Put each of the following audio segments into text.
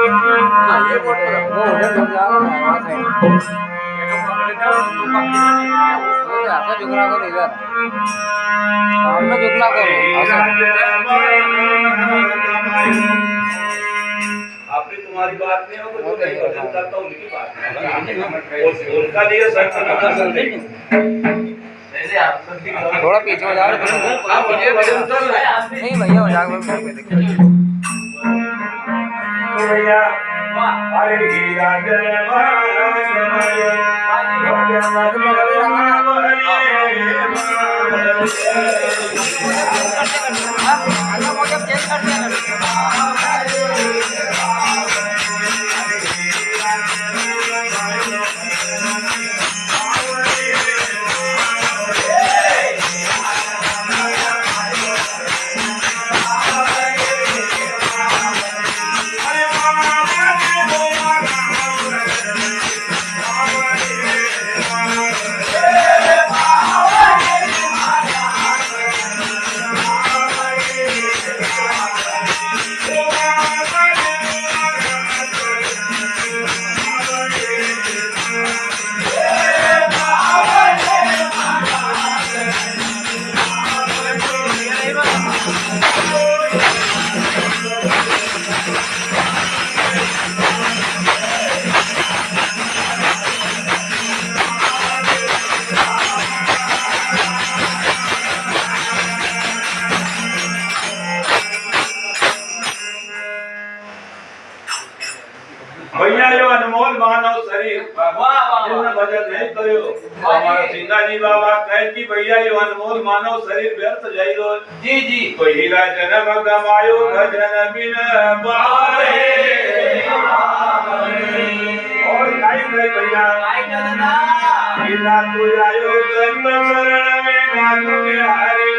ये बोर्ड पर वो उधर लग जाओ ना वहां से ये तो पकड़े जाओ तो पकड़े नहीं ऐसा जुगला करो इधर सामने जुगला करो ऐसा आपने तुम्हारी बात नहीं हो तो मैं भजन करता हूँ उनकी बात और उनका लिए सच थोड़ा पीछे हो जाओ आप मुझे भजन कर रहे हैं नहीं भैया हो जाएगा भैया हरे हीरा भैया जो अनमोल मानव शरीर जिसने भजन नहीं करो हमारा सीताजी बाबा कहे कि भैया ये अनमोल मानव शरीर व्यर्थ जाइरो जी जी तो हीरा जन्म गमायो भजन बिन बारे और गाई गए भैया हीरा तू आयो संत शरण में नाथ में हरि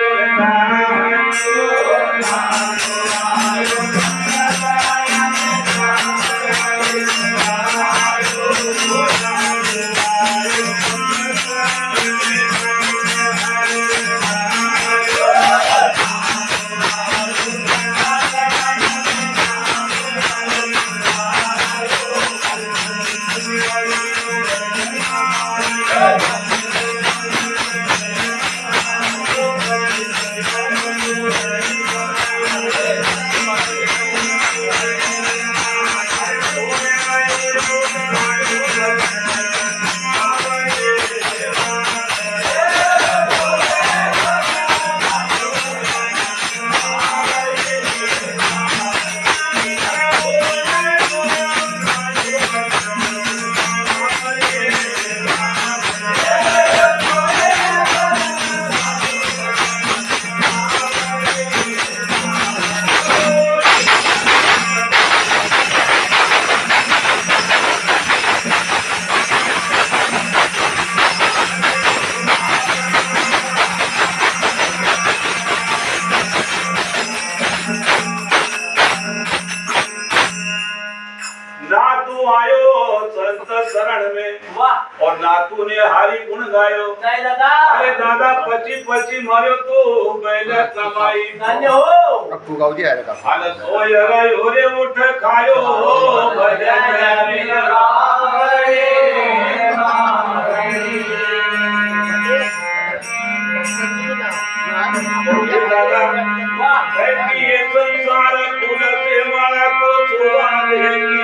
नातू आयो संत शरण में वाह और नातू ने हरि गुण गायो जय दादा अरे दादा पची पची मारो तो बैल कमाई धन्य हो तू गाओ जी अरे का हाल सोय गयो रे उठ खायो भजन बिन रे दादा वाह ये संसार फूल से माला को छुआ दे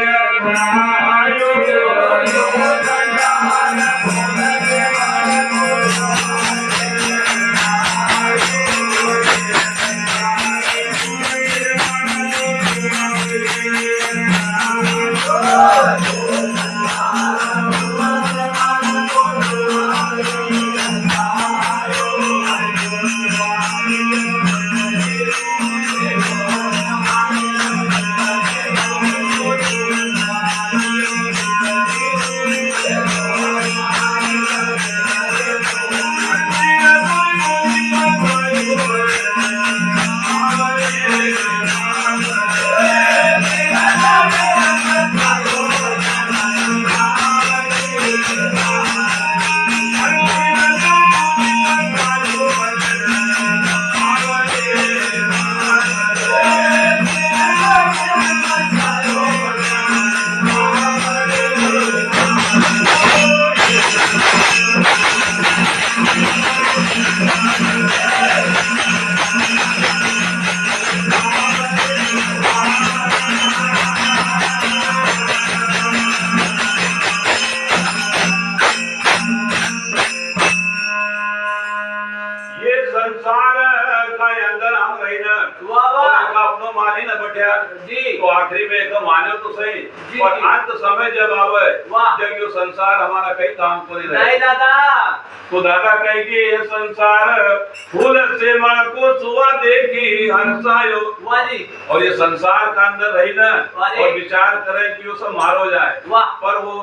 जी तो आखिरी में एकदम मानो तो सही जी, और जी। अंत समय जब आवे वाह। जब ये संसार हमारा कई काम को नहीं रहे नहीं दादा तो दादा कहे कि ये संसार फूल से मन को सुआ देखी हंसायो वाह जी और ये संसार का अंदर रही ना वाह रे। और विचार करे कि वो सब मारो जाए वाह पर वो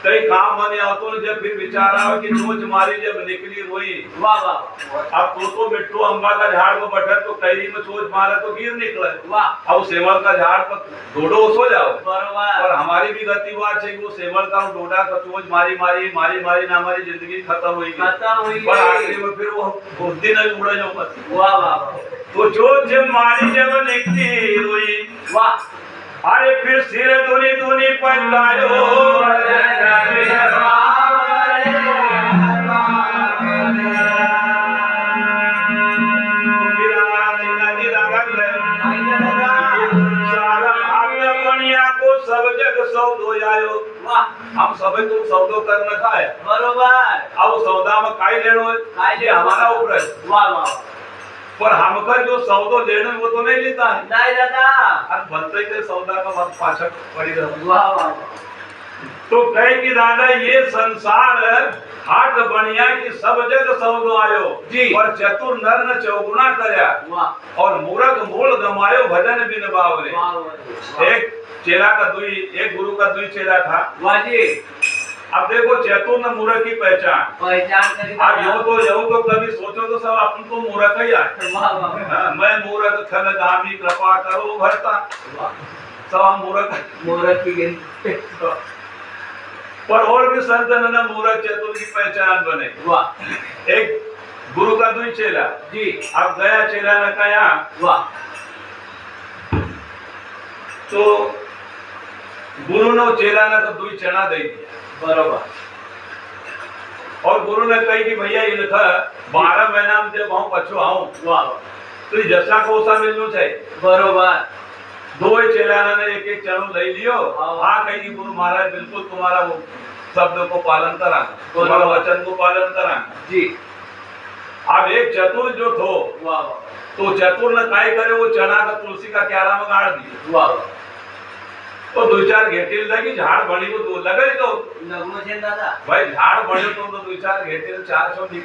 कई काम बने तो जब फिर विचार आवे कि नोच मारी जब निकली रोई वाह वाह अब तो मिट्टू अम्बा का झाड़ को बैठे तो कैरी में चोच मारे तो गिर निकले वाह अब सेमल का झाड़ पर डोडो सो जाओ बरोबर और हमारी भी गति बात है कि वो सेमल का वो डोडा का चोच मारी मारी मारी मारी ना हमारी जिंदगी खत्म हुई खत्म हुई पर आखिरी में फिर वो बुद्धि न उड़े जो मत वाह वाह तो चोच मारी जब निकली रोई वाह अरे फिर सिर धुनी धुनी पछतायो फिर हमारा सीना जी लागल है सारा आगे बनिया को सब जग सौदो आयो वाह हम सब तो सौदो कर न खाए बरोबर अब सौदा में काई लेनो है काई ये हमारा ऊपर है वाह वाह पर हमका जो सौदो लेना है वो तो नहीं लेता है नहीं दादा अब बनते के सौदा का मत पाछक पड़ी रहो वाह वाह तो कहे कि दादा ये संसार हाट बनिया की सब जग सौदो आयो जी। और चतुर नर न चौगुना करया वाह और मूर्ख मूल गमायो भजन बिन बावरे वाह वाह एक चेला का दुई एक गुरु का दुई चेला था वाह जी अब देखो चतुर न मूर्ख की पहचान करी अब यो तो कभी सोचो तो सब अपन तो मूर्ख ही आए वाह वाह हाँ, मैं मूर्ख खल गामी कृपा करो भरता वाह सब हम मूर्ख मूर्ख की गिनती पर और भी संत ने मूर्ख चतुर की पहचान बने वाह एक गुरु का दुई चेला जी अब गया चेला ने कहा वाह तो गुरु ने चेला ने तो दुई चना दे दिया बरोबर और गुरु ने कही कि भैया ये लिखा 12 महीना में जब हम पछो आऊं वाह तो ये जैसा को ओसा मिलनो चाहिए बरोबर दो चेला ने एक एक चरणों ले लियो हाँ। हाँ कही कि गुरु महाराज बिल्कुल तुम्हारा वो शब्द को पालन करा तुम्हारा वचन को पालन करा जी अब एक चतुर जो थो वाह तो चतुर ने काय करे वो चना का तुलसी का क्यारा में गाड़ दिया वाह तो दो चार घेटी लगी झाड़ बड़ी को दो लगे तो लगनो छे दादा भाई झाड़ बड़े तो दो चार घेटी 400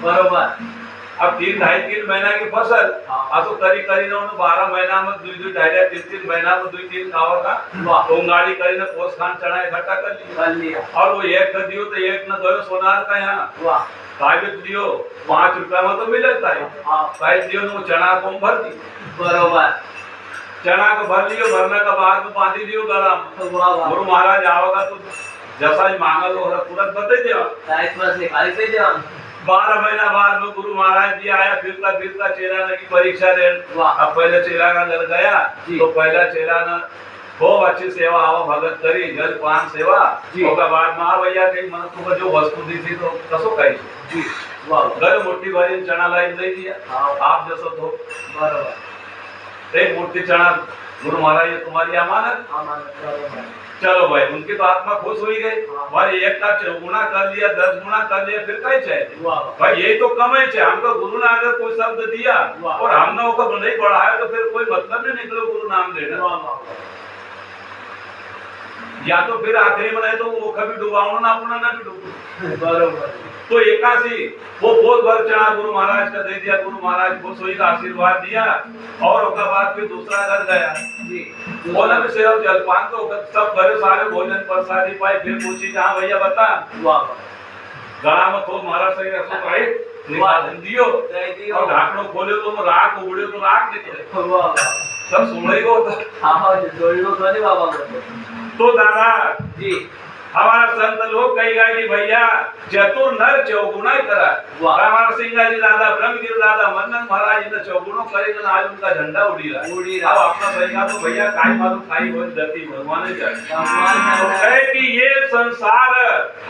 बरोबर अब 3-3.5 महीना की फसल हाँ। अब तो करी करी ना 12 महीना में 2-2 महीना में 2-3 खावा का वाह उंगाड़ी करी ने पोस खान चना इकट्ठा कर लिया और वो एक कर दियो तो एक न गयो सोनार का यहाँ वाह कागज दियो 5 रुपया में तो मिलता है हाँ कागज दियो वो चना को भर दी बरोबर चना को भर लियो भरने का बाद में बांधी दियो गला में वाह वाह गुरु महाराज आओगा तो जैसा ही मांगल हो तुरंत बता दिया टाइट बस निकाली पे देवान 12 महीना बाद में गुरु महाराज जी आया फिरता चेला ने की परीक्षा दे वाह। अब पहले चेला का घर गया जी। तो पहला चेला ने खूब अच्छी सेवा आवा भगत करी जल पान सेवा जी। ओका बाद में आ भैया कहीं मन तुम जो वस्तु दी थी तो कसो कही जी वाह घर मुट्ठी भरी चना लाई दे दिया हाँ। आप जैसो तो बरोबर एक मुट्ठी चना गुरु महाराज ये तुम्हारी अमानत बरोबर चलो भाई उनकी तो आत्मा खुश हुई गई हाँ। भाई एक का 4 गुना कर लिया 10 गुना कर लिया फिर कहीं चाहिए वाह भाई यही तो कम है हमको गुरु ने अगर कोई शब्द दिया वाह। और हमने उसको नहीं बढ़ाया तो फिर कोई मतलब नहीं निकलो गुरु नाम लेना वाह वाह या तो फिर आखिरी में नहीं तो वो कभी डुबाओ ना अपना ना भी डूबो बरोबर तो एकासी वो बहुत भर चढ़ा गुरु महाराज का दे दिया गुरु महाराज खुश हुई का आशीर्वाद दिया और उसके बाद फिर दूसरा घर गया जी बोला भी सेव जलपान तो सब घरे सारे भोजन प्रसादी पाए फिर पूछी जहाँ भैया बता वाह गला में तो महाराज से रसो भाई निकाल दियो और ढाकनो खोले तो राख उड़े तो राख निकले वाह सब सुन को होता हाँ हाँ जोड़ो तो नहीं बाबा तो दादा जी हमारा संत लोग कही गए कि भैया चतुर नर चौगुना करा वाह। हमारा सिंगा जी दादा ब्रह्मगिर दादा मन्नन महाराज ने चौगुनो करेगा आज उनका झंडा उड़ी रहा अब अपना सही तो भैया काई मालूम खाई हो गति भगवान है कि ये संसार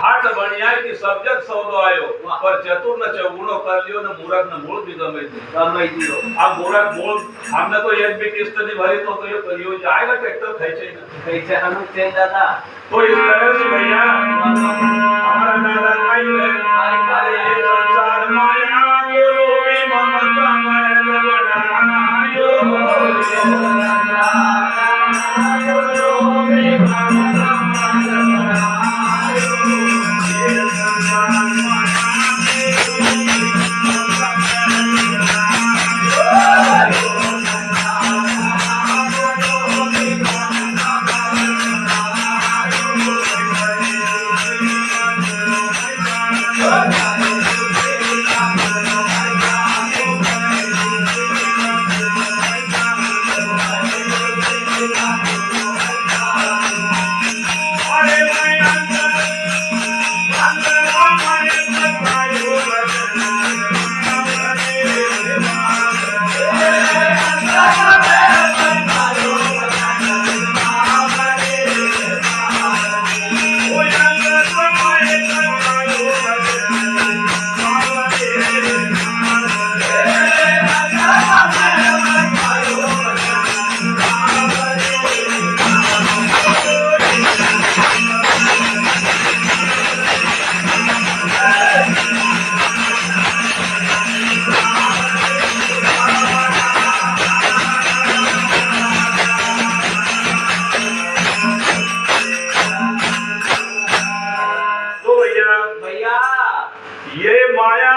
हाट बनिया की सब जग सौदो आयो वाह। पर चतुर न चौगुनो कर लियो न मूर्ख न मूल भी गमे दियो अब मूर्ख मूल हमने तो एक भी किस्त नहीं भरी तो यो जाएगा ट्रैक्टर खींचे कैसे हम चेंज दादा तो इस तरह से भैया हमारा दादा भाई है हमारे ये संसार माया को लोभी ममता में लगायो तो भैया ये माया,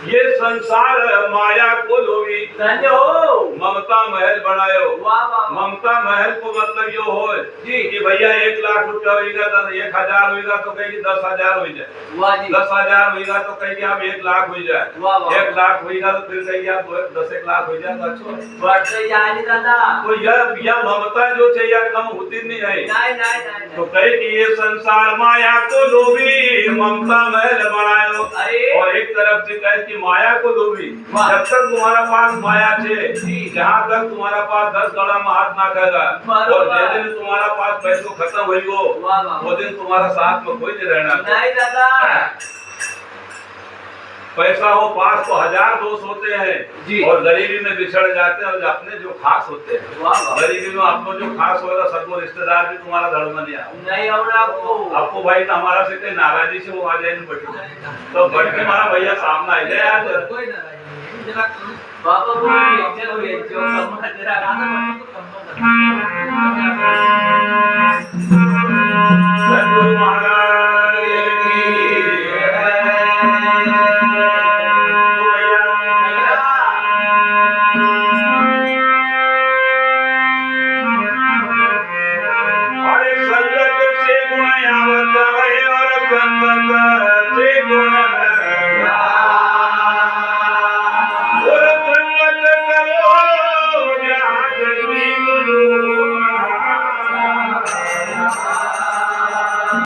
ये संसार माया को लोगी धन्य हो। ममता महल बनायो। वाह वाह। ममता महल को मतलब यो हो जी कि भैया 1 लाख रुपया होगा तो 1000 होगा तो कहेगी 10,000 हो जाए। वाह जी। 10,000 होगा तो कहेगी आप 1 लाख हो जाए। वाह वाह। 1 लाख होगा तो फिर कहेगी आप 10 लाख हो जाए तो अच्छा है। बढ़ते जाए दादा। तो यह ममता जो है यह कम होती नहीं है। नहीं तो कहे कि ये संसार माया को लोभी ममता महल बनायो। अरे। और एक तरफ से कहे कि माया को लोभी वाह। जब तक तुम्हारा पास माया है जहाँ तक तुम्हारा पास 10 गड़ा में हाथ ना करेगा और जिस दिन तुम्हारा पास पैसों खत्म होइगो वाह वाह। वो दिन तुम्हारा साथ में कोई नहीं रहना। नहीं दादा। पैसा हो पास तो 1000 दोस्त होते हैं जी। और गरीबी में बिछड़ जाते हैं और अपने जो खास होते हैं। वाह वाह। गरीबी में आपको जो खास होगा सबको रिश्तेदार भी तुम्हारा धड़ में नहीं आए। नहीं और आपको भाई तो हमारा से कहीं नाराजी से वो आ जाए नहीं बैठे तो बैठ के हमारा भैया सामने आ जाए आज बाबा बोलिए चलो ये जो समझ रहा